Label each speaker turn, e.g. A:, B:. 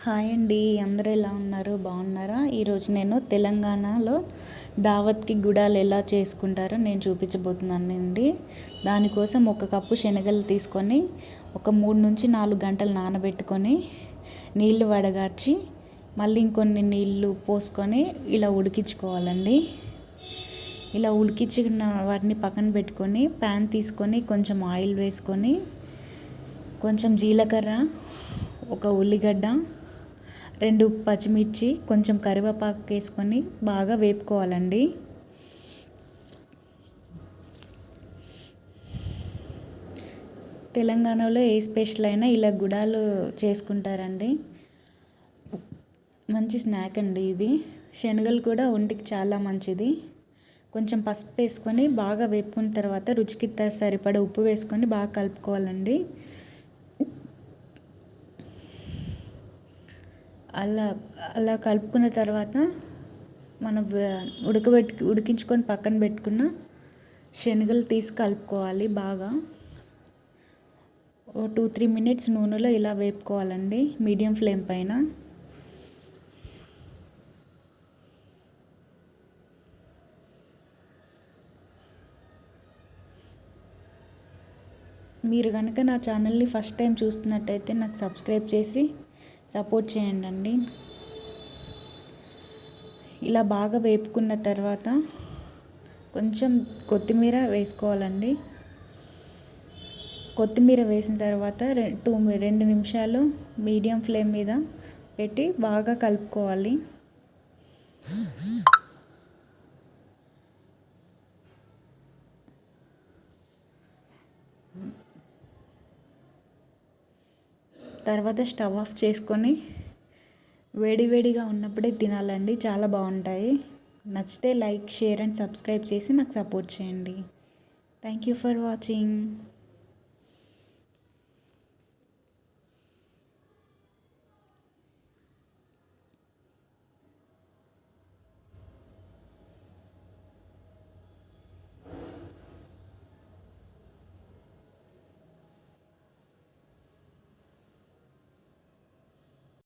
A: Hi అండి, అందరూ ఎలా ఉన్నారు? బాగున్నారా? ఈరోజు నేను తెలంగాణలో దావత్కి గుడాలు ఎలా చేసుకుంటారో నేను చూపించబోతున్నానండి. దానికోసం ఒక కప్పు శనగలు తీసుకొని ఒక 3 నుంచి 4 గంటలు నానబెట్టుకొని నీళ్లు వడగార్చి మళ్ళీ ఇంకొన్ని నీళ్లు పోసుకొని ఇలా ఉడికించుకోవాలండి. ఇలా ఉడికించిన వాటిని పక్కన పెట్టుకొని ప్యాన్ తీసుకొని కొంచెం ఆయిల్ వేసుకొని కొంచెం జీలకర్ర, ఒక ఉల్లిగడ్డ, 2 పచ్చిమిర్చి, కొంచెం కరివేపాకు వేసుకొని బాగా వేపుకోవాలండి. తెలంగాణలో ఏ స్పెషల్ అయినా ఇలా గుడాలు చేసుకుంటారండి. మంచి స్నాక్ అండి ఇది. శనగలు కూడా ఒంటికి చాలా మంచిది. కొంచెం పసుపు వేసుకొని బాగా వేపుకున్న తర్వాత రుచికి సరిపడా ఉప్పు వేసుకొని బాగా కలుపుకోవాలండి. అలా అలా కలుపుకున్న తర్వాత మనం ఉడికించుకొని పక్కన పెట్టుకున్న శనగలు తీసి కలుపుకోవాలి. బాగా 2-3 మినిట్స్ నూనెలో ఇలా వేపుకోవాలండి, మీడియం ఫ్లేమ్ పైన. మీరు కనుక నా ఛానల్ని ఫస్ట్ టైం చూస్తున్నట్టయితే నాకు సబ్స్క్రైబ్ చేసి సపోర్ట్ చేయండి. ఇలా బాగా వేపుకున్న తర్వాత కొంచెం కొత్తిమీర వేసుకోవాలండి. కొత్తిమీర వేసిన తర్వాత 2 నిమిషాలు మీడియం ఫ్లేమ్ మీద పెట్టి బాగా కలుపుకోవాలి. తర్వాత స్టవ్ ఆఫ్ చేసుకొని వేడివేడిగా ఉన్నప్పుడే తినాలండి, చాలా బాగుంటాయి. నచ్చితే లైక్, షేర్ అండ్ సబ్స్క్రైబ్ చేసి నాకు సపోర్ట్ చేయండి. Thank you for watching.